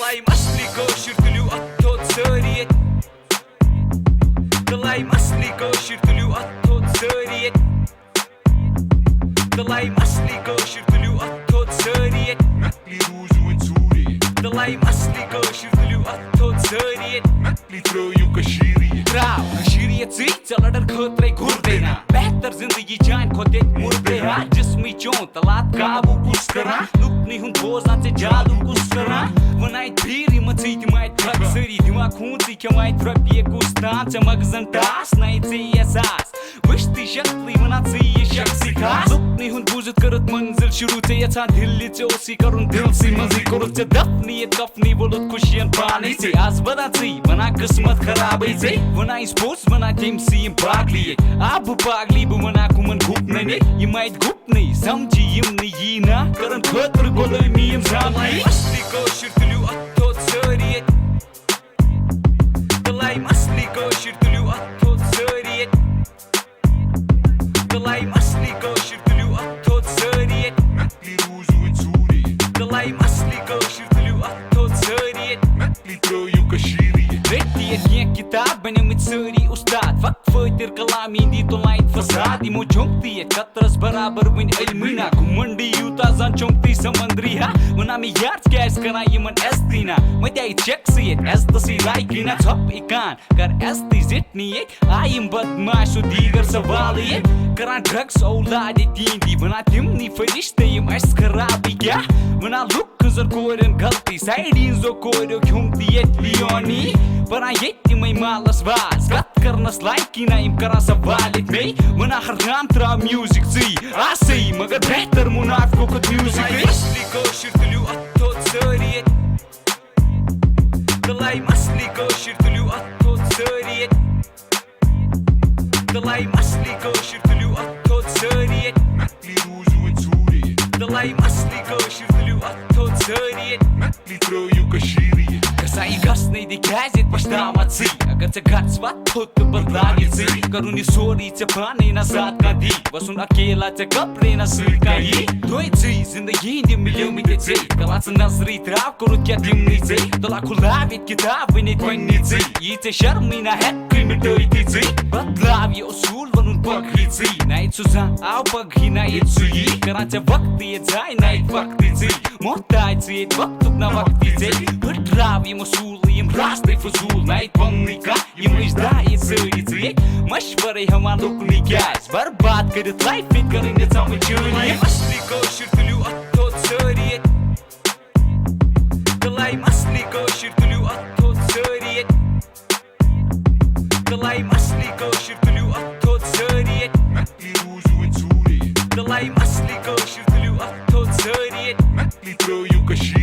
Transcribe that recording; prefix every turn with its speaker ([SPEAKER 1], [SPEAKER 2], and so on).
[SPEAKER 1] TALA asli kashir tulu athod SAARIY TALA asli kashir tulu athod SAARIY TALA asli kashir tulu athod SAARIY
[SPEAKER 2] NAKLIY RUZEU en CHOORAY
[SPEAKER 1] TALA asli kashir tulu athod SAARIY
[SPEAKER 2] NAKLIY TRAAYU KASHEERIY
[SPEAKER 1] TRAAV KASHEERIY LADAN KHAATRAI GURDAI BEHTAR ZINDAGI JAN KHOT MURDAI JISMIY CHOUN TALA KAABU kus karan LUKNUY HUND bozan चे जादू kus karan Wanai biri machi timai thak sari dima khunti kemai thrapie kustan चे magzan tas nai चे esas Wishti shakli wana चे ye shaksi khas LUKNUY HUND buzut karat manzil shuru चे yacha dilli चे osi karun dil si mazi korut चे dafni et kafni bolut kushian pani चे az bada चे wana qismat kharabai चे wana sports wana team si bagli abu bagli bu wana kuman gupne ne ye might gupne samji yimni yina karan khatr golay miyam zamli asli kashir tulu athod SAARIY TALA asli kashir tulu athod SAARIY TALA asli kashir tulu athod SAARIY
[SPEAKER 2] NAKLIY RUZEU en CHOORAY
[SPEAKER 1] TALA asli kashir tulu athod SAARIY
[SPEAKER 2] NAKLIY TRAAYU KASHEERIY
[SPEAKER 1] Ready again kitab benamit SAARIY ustad Fak faitir kalami di to light fasad Imo chomti et katras barabar win ilmina Kumandi yuta zan chomti samandri ha Wanami yards gas kana yiman estina Madai check see it as the see like ina top EcOn Kar esti zitni ek Ayim badmash digar savali ek Karan drugs auladi tindi Wana timni farishte yim as kharabi kya Wana look kızır koyun galti Saidin zo koyru chomti et lioni But I hate you, my malas vals Kat karnas like ina im karan sawal it me Wana haram tra music zi I say magar behtar munaf ko kut music asli kashir tulu athod SAARIY TALA asli kashir tulu athod SAARIY TALA asli kashir tulu athod SAARIY
[SPEAKER 2] NAKLIY RUZEU en CHOORAY
[SPEAKER 1] TALA asli kashir tulu athod SAARIY
[SPEAKER 2] NAKLIY TRAAYU KASHEERIY
[SPEAKER 1] Kasai gasnai de gazet pashtamat zi Agar चे घाट Swat थोत बरदारी zi Karuni sori चे पाने na saat ka di Wasun akela चे kapre na silkai Doi zi zindagi indi milyumi te zi Kala चे nazri trav korut kya dimni zi Tala kulavit kitab winit wenni zi Ite sharmi na het krimitoi ti zi Badlav ye usul vanun paghi zi Na it suzan au paghi na it suyi Karan चे vakti et zai na it vakti zi Mohtai zi et vaktuk na vakti zi Badlav ye musul yim rastai fuzul Na it panni ka yim ijda it SAARIY zi Mashwari hama lukni guys Barbaad karit life it karin et samu CHEI asli kashir tulu athod SAARIY TALA asli kashir tulu athod SAARIY TALA asli kashir tulu athod SAARIY
[SPEAKER 2] NAKLIY RUZEU en CHOORAY
[SPEAKER 1] TALA asli kashir tulu athod SAARIY
[SPEAKER 2] NAKLIY TRAAYU KASHEERIY